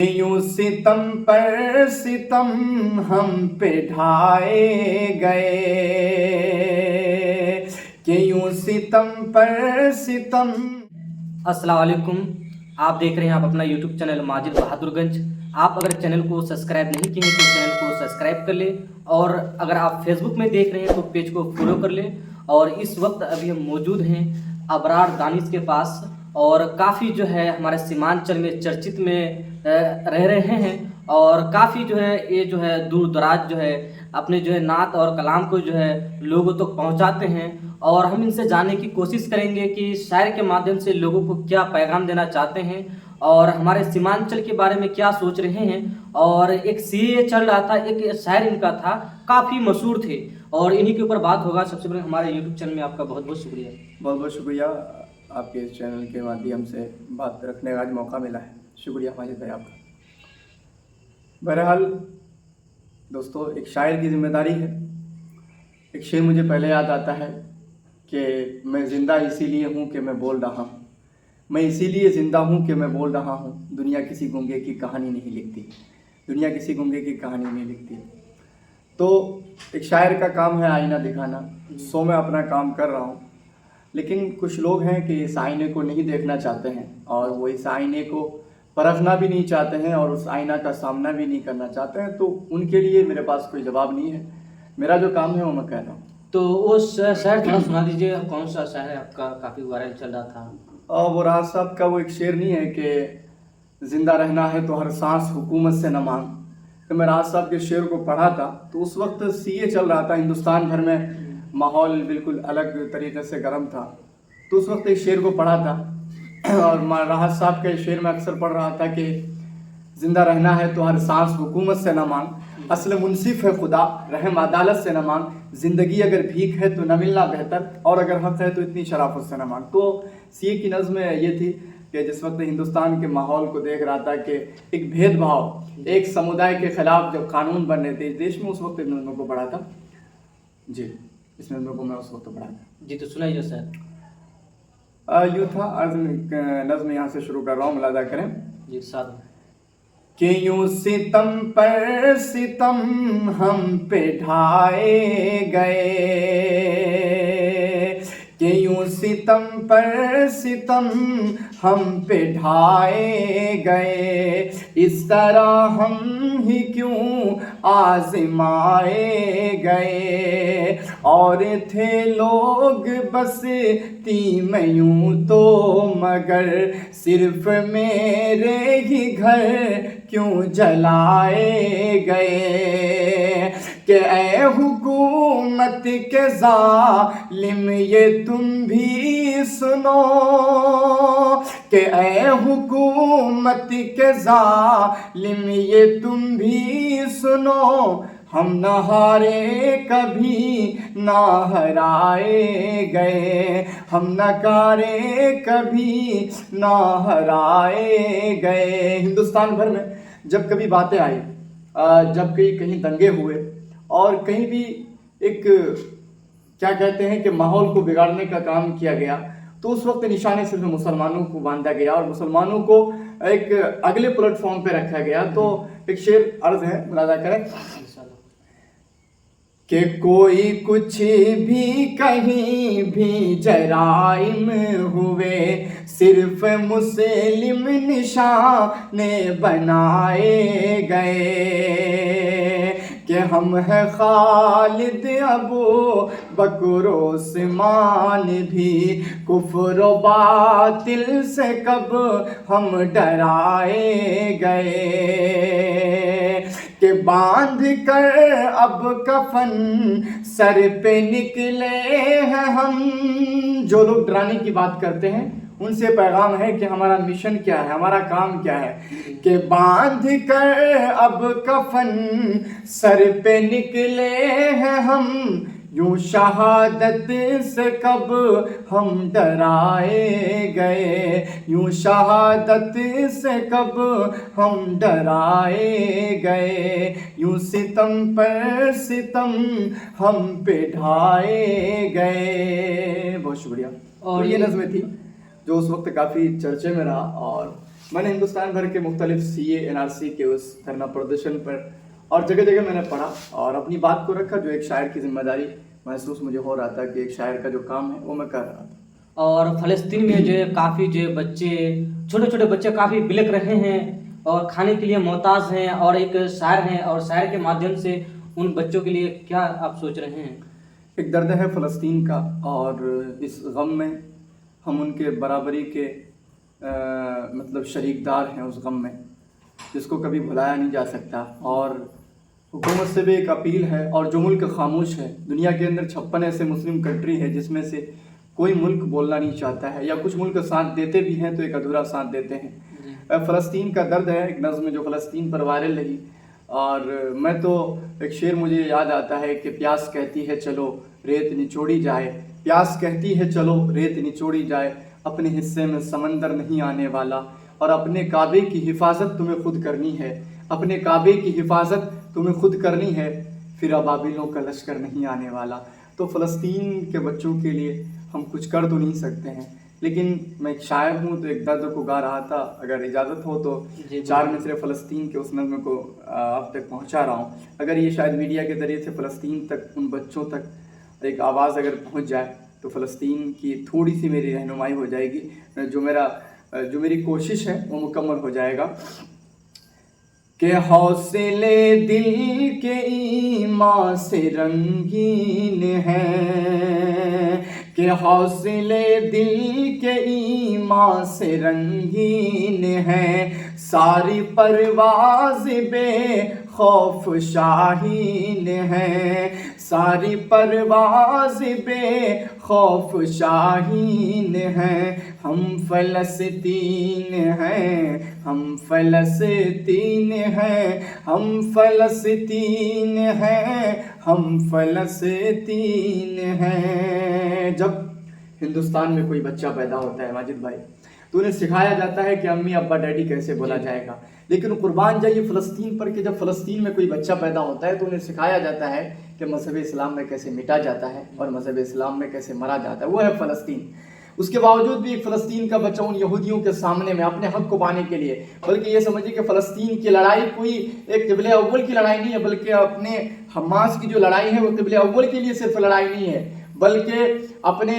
यूं सितम पर सितम हम पे ढाए गए कि यूं सितम पर सितम। अस्सलाम वालेकुम। आप देख रहे हैं आप अपना यूट्यूब चैनल माजिद बहादुरगंज। आप अगर चैनल को सब्सक्राइब नहीं किए तो चैनल को सब्सक्राइब कर ले, और अगर आप फेसबुक में देख रहे हैं तो पेज को फॉलो कर ले। और इस वक्त अभी हम मौजूद हैं अबरार दानिश के पास, और काफ़ी जो है हमारे सीमांचल में चर्चित में रह रहे हैं, और काफ़ी जो है ये जो है दूर दराज जो है अपने जो है नात और कलाम को जो है लोगों तक पहुंचाते हैं। और हम इनसे जानने की कोशिश करेंगे कि शायर के माध्यम से लोगों को क्या पैगाम देना चाहते हैं, और हमारे सीमांचल के बारे में क्या सोच रहे हैं। और एक सीए चल रहा था, एक शायर इनका था, काफ़ी मशहूर थे, और इन्हीं के ऊपर बात होगा। सबसे पहले हमारे यूट्यूब चैनल में आपका बहुत बहुत शुक्रिया। बहुत बहुत शुक्रिया, आपके इस चैनल के माध्यम से बात रखने का आज मौका मिला है। शुक्रिया माजिद भाई आपका। बहरहाल दोस्तों, एक शायर की जिम्मेदारी है। एक शेर मुझे पहले याद आता है कि मैं ज़िंदा इसीलिए हूँ कि मैं बोल रहा हूँ, मैं इसीलिए ज़िंदा हूँ कि मैं बोल रहा हूँ। दुनिया किसी गूंगे की कहानी नहीं लिखती, दुनिया किसी गूंगे की कहानी नहीं लिखती। तो एक शायर का काम है आईना दिखाना, सो मैं अपना काम कर रहा हूँ। लेकिन कुछ लोग हैं कि इस आईने को नहीं देखना चाहते हैं, और वो इस आईने को परखना भी नहीं चाहते हैं, और उस आईना का सामना भी नहीं करना चाहते हैं। तो उनके लिए मेरे पास कोई जवाब नहीं है। मेरा जो काम है वो मैं कह रहा हूँ। तो वो शायर थोड़ा सुना दीजिए, कौन सा शायर है आपका, काफ़ी वायरल चल रहा था। और वो राज साहब का वो एक शेर नहीं है कि जिंदा रहना है तो हर सांस हुकूमत से न मांग। तो मैं राज साहब के शेर को पढ़ा था, तो उस वक्त सीए चल रहा था, हिंदुस्तान भर में माहौल बिल्कुल अलग तरीके से गर्म था। तो उस वक्त एक शेर को पढ़ा था, और राहत साहब के शेर में अक्सर पढ़ रहा था कि जिंदा रहना है तो हर सांस हुकूमत से न मांग, असल मुनसिफ है खुदा रहम अदालत से न मांग, जिंदगी अगर भीख है तो न मिलना बेहतर, और अगर हक है तो इतनी शराफत से न मांग। तो सीए की नज़्म ये थी कि जिस वक्त हिंदुस्तान के माहौल को देख रहा था कि एक भेदभाव, एक समुदाय के खिलाफ जब कानून बन रहे थे इस देश में, उस वक्त इन नज़्म को पढ़ा था। जी, इस नज़्म को मैं उस वक्त पढ़ा था। जी, तो सुनाइए सर। यूँ था, अर्ज़ नज़्म यहाँ से शुरू कर रहा हूँ, मुलाजा करें। जी साथ कि यूं सितम पर सितम हम पे ढाए गए, कि यूं सितम पर सितम हम पे ढाए गए, इस तरह हम ही क्यों आज़माए गए। और थे लोग बसती में यूं तो, मगर सिर्फ मेरे ही घर क्यों जलाए गए। कि ऐ हुकूमत के ज़ालिम ये तुम भी सुनो, कि ऐ हुकूमत के ज़ालिम ये तुम भी सुनो, हम न हारे कभी ना हराए गए, हम न कारे कभी ना हराए गए। हिंदुस्तान भर में जब कभी बातें आई, जब कहीं दंगे हुए, और कहीं भी एक क्या कहते हैं कि माहौल को बिगाड़ने का काम किया गया, तो उस वक्त निशाने सिर्फ मुसलमानों को बांधा गया और मुसलमानों को एक अगले प्लेटफॉर्म पे रखा गया। तो एक शेर अर्ज है, मुलाजा करें कि कोई कुछ भी कहीं भी जराइम हुए, सिर्फ मुस्लिम निशाने बनाए गए। कि हम हैं खालिद अबू बकर उस्मान भी, कुफ्र बातिल से कब हम डराए गए। कि बांध कर अब कफन सर पे निकले हैं हम। जो लोग डराने की बात करते हैं उनसे पैगाम है कि हमारा मिशन क्या है, हमारा काम क्या है। कि बांध कर अब कफन सर पे निकले हैं हम, यूं शहादत से कब हम डराए गए, यूं शहादत से कब हम डराए गए। यूं सितम पर सितम हम पे ढाए गए। बहुत शुक्रिया। और ये नज़्में थी जो उस वक्त काफ़ी चर्चे में रहा, और मैंने हिंदुस्तान भर के मुख्तलिफ CA NRC के उस धरना प्रदर्शन पर और जगह जगह मैंने पढ़ा और अपनी बात को रखा, जो एक शायर की जिम्मेदारी महसूस मुझे हो रहा था कि एक शायर का जो काम है वो मैं कर रहा था। और फ़लस्तीन में जो है काफ़ी जो है बच्चे, छोटे छोटे बच्चे काफ़ी बिलख रहे हैं और खाने के लिए मोहताज हैं, और एक शायर हैं, और शायर के माध्यम से उन बच्चों के लिए क्या आप सोच रहे हैं? एक दर्द है फ़लस्तीन का और इस गम में हम उनके बराबरी के मतलब शरीकदार हैं उस गम में, जिसको कभी भुलाया नहीं जा सकता। और हुकूमत से भी एक अपील है, और जो मुल्क खामोश है, दुनिया के अंदर 56 ऐसे मुस्लिम कंट्री है जिसमें से कोई मुल्क बोलना नहीं चाहता है, या कुछ मुल्क साथ देते भी हैं तो एक अधूरा साथ देते हैं। फ़लस्तीन का दर्द है, एक नज़्म जो फ़लस्तीन पर वायरल रही, और मैं तो एक शेर मुझे याद आता है कि प्यास कहती है चलो रेत निचोड़ी जाए, प्यास कहती है चलो रेत निचोड़ी जाए, अपने हिस्से में समंदर नहीं आने वाला, और अपने काबे की हिफाजत तुम्हें खुद करनी है, अपने काबे की हिफाजत तुम्हें खुद करनी है, फिर अबाबिलों का लश्कर नहीं आने वाला। तो फ़लस्तीन के बच्चों के लिए हम कुछ कर तो नहीं सकते हैं, लेकिन मैं एक शायर हूँ तो एक दर्द को गा रहा था। अगर इजाज़त हो तो 4 मिसरे फ़लस्तीन के उस नज़्म को आप तक पहुँचा रहा हूँ। अगर ये शायद मीडिया के ज़रिए से फ़लस्तीन तक, उन बच्चों तक एक आवाज़ अगर पहुँच जाए तो फ़लस्तीन की थोड़ी सी मेरी रहनुमाई हो जाएगी, जो मेरी कोशिश है वो मुकम्मल हो जाएगा। कि हौसले दिल के ईमान से रंगीन हैं, कि हौसले दिल के ईमान से रंगीन हैं, सारी परवाज़ बेखौफ शाहीन हैं, सारी परवाज़ बेखौफ शाहीन हैं, हम फ़लस्तीन हैं, हम फ़लस्तीन हैं, हम फ़लस्तीन हैं, हम फ़लस्तीन हैं। जब हिंदुस्तान में कोई बच्चा पैदा होता है माजिद भाई, तो उन्हें सिखाया जाता है कि अम्मी अब्बा डैडी कैसे बोला जाएगा, लेकिन कुर्बान जाइए फ़लस्तीन पर कि जब फ़लस्तीन में कोई बच्चा पैदा होता है तो उन्हें सिखाया जाता है कि मज़हब इस्लाम में कैसे मिटा जाता है और मज़हब इस्लाम में कैसे मरा जाता है। वो है फ़लस्तीन। उसके बावजूद भी फ़लस्तीन का बच्चा उन यहूदियों के सामने में अपने हक़ को पाने के लिए, बल्कि ये समझिए कि फ़लस्तीन की लड़ाई कोई एक क़िबले अव्वल की लड़ाई नहीं है, बल्कि अपने हमास की जो लड़ाई है वो क़िबले अव्वल के लिए सिर्फ लड़ाई नहीं है, बल्कि अपने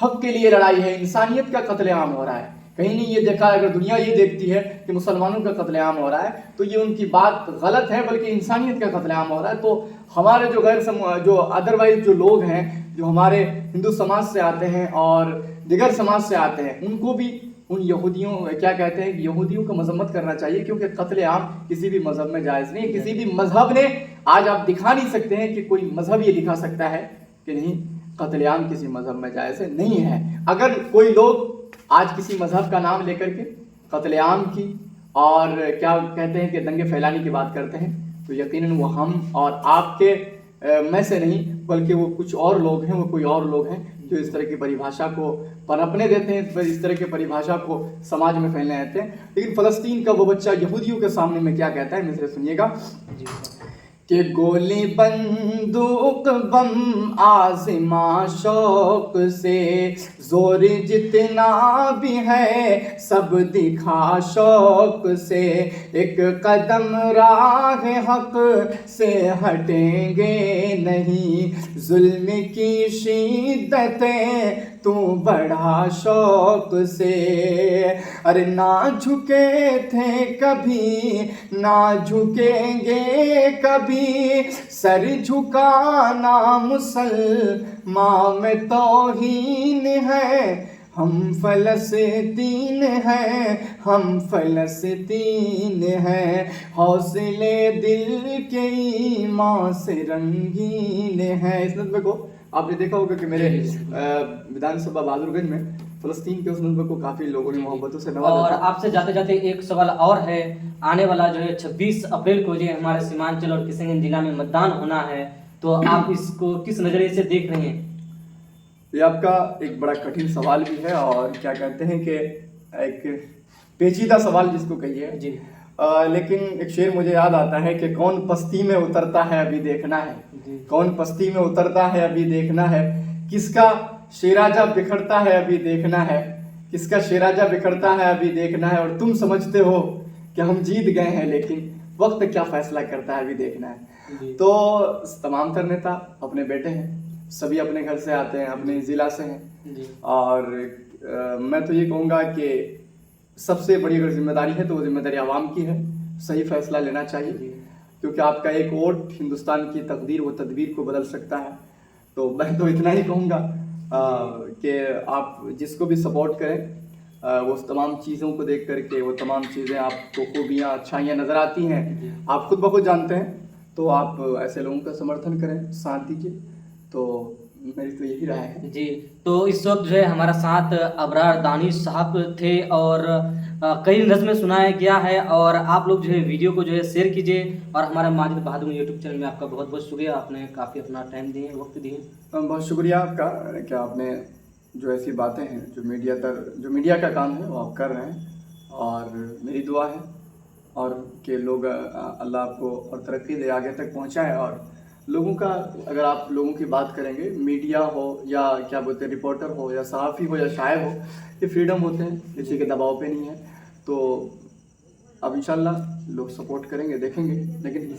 हक़ के लिए लड़ाई है। इंसानियत का कत्लेआम हो रहा है। कहीं नहीं ये देखा, अगर दुनिया ये देखती है कि मुसलमानों का कत्लेआम हो रहा है तो ये उनकी बात गलत है, बल्कि इंसानियत का कत्लेआम हो रहा है। तो हमारे जो अदरवाइज जो लोग हैं, जो हमारे हिंदू समाज से आते हैं और दिगर समाज से आते हैं, उनको भी उन यहूदियों क्या कहते हैं कि यहूदियों का मजम्मत करना चाहिए, क्योंकि कत्लेआम किसी भी मजहब में जायज़ नहीं है। किसी भी मजहब ने आज आप दिखा नहीं सकते हैं कि कोई मजहब ये दिखा सकता है कि नहीं कत्लेआम किसी मजहब में जायज़ नहीं है। अगर कोई लोग आज किसी मजहब का नाम लेकर के कत्लेआम की और क्या कहते हैं कि दंगे फैलाने की बात करते हैं, तो यकीनन वो हम और आपके में से नहीं, बल्कि वो कुछ और लोग हैं, वो कोई और लोग हैं जो इस तरह की परिभाषा को पनपने देते हैं, इस तरह की परिभाषा को समाज में फैलने देते हैं। लेकिन फ़लस्तीन का वो बच्चा यहूदियों के सामने में क्या कहता है, मिसरे सुनिएगा कि गोली बंदूक बम आज़मा शौक से, जोर जितना भी है सब दिखा शौक से, एक कदम राह हक से हटेंगे नहीं, जुल्म की शिद्दतें तू बढ़ा शौक से। अरे ना झुके थे कभी, ना झुकेंगे कभी, सर झुकाना मुसलमान में तौहीन है, हम फ़लस्तीन हैं, हम फ़लस्तीन हैं, हौसले दिल के ईमान से रंगीन हैं। इस नज़्म को आपने देखा होगा कि मेरे विधानसभा बहादुरगंज में फ़लस्तीन के उस नज़्म को काफ़ी लोगों ने मोहब्बतों से नवाजा। और आपसे जाते जाते एक सवाल और है, आने वाला जो है 26 अप्रैल को जो है हमारे सीमांचल और किशनगंज जिला में मतदान होना है, तो आप इसको किस नज़रिए से देख रहे हैं? ये आपका एक बड़ा कठिन सवाल भी है और क्या कहते हैं कि एक पेचीदा सवाल जिसको कहिए जी। लेकिन एक शेर मुझे याद आता है कि कौन पस्ती में उतरता है अभी देखना है, कौन पस्ती में उतरता है अभी देखना है, किसका शिराजा बिखरता है अभी देखना है, किसका शेराजा बिखरता है अभी देखना है, और तुम समझते हो कि हम जीत गए हैं, लेकिन वक्त क्या फैसला करता है अभी देखना है। जी। तो तमाम तर नेता अपने बेटे हैं, सभी अपने घर से आते हैं, अपने ज़िला से हैं, जी। और मैं तो ये कहूँगा कि सबसे बड़ी अगर जिम्मेदारी है तो वो जिम्मेदारी आवाम की है, सही फैसला लेना चाहिए, क्योंकि आपका एक वोट हिंदुस्तान की तकदीर व तदबीर को बदल सकता है। तो मैं तो इतना ही कहूँगा कि आप जिसको भी सपोर्ट करें, वो तमाम चीज़ों को देख करके वो तमाम चीज़ें आपको खूबियाँ अच्छाइयाँ नज़र आती हैं, आप खुद ब खुद जानते हैं, तो आप ऐसे लोगों का समर्थन करें, साथ दीजिए। तो मेरी तो यही राय है। जी, तो इस वक्त जो है हमारा साथ अबरार दानिश साहब थे, और कई नज़्में सुनाया गया है, और आप लोग जो है वीडियो को जो है शेयर कीजिए, और हमारा माजिद बहादुर यूट्यूब चैनल में आपका बहुत बहुत शुक्रिया, आपने काफ़ी अपना टाइम दिए, वक्त दिए। बहुत शुक्रिया आपका कि आपने जो ऐसी बातें हैं जो मीडिया का काम है वो आप कर रहे हैं, और मेरी दुआ है और कि लोग अल्लाह आपको और तरक्की दे, आगे तक पहुंचाए, और लोगों का, अगर आप लोगों की बात करेंगे, मीडिया हो या क्या बोलते हैं रिपोर्टर हो या सहाफ़ी हो या शायर हो, ये फ्रीडम होते हैं, किसी के दबाव पे नहीं है। तो अब इंशाल्लाह लोग सपोर्ट करेंगे, देखेंगे, लेकिन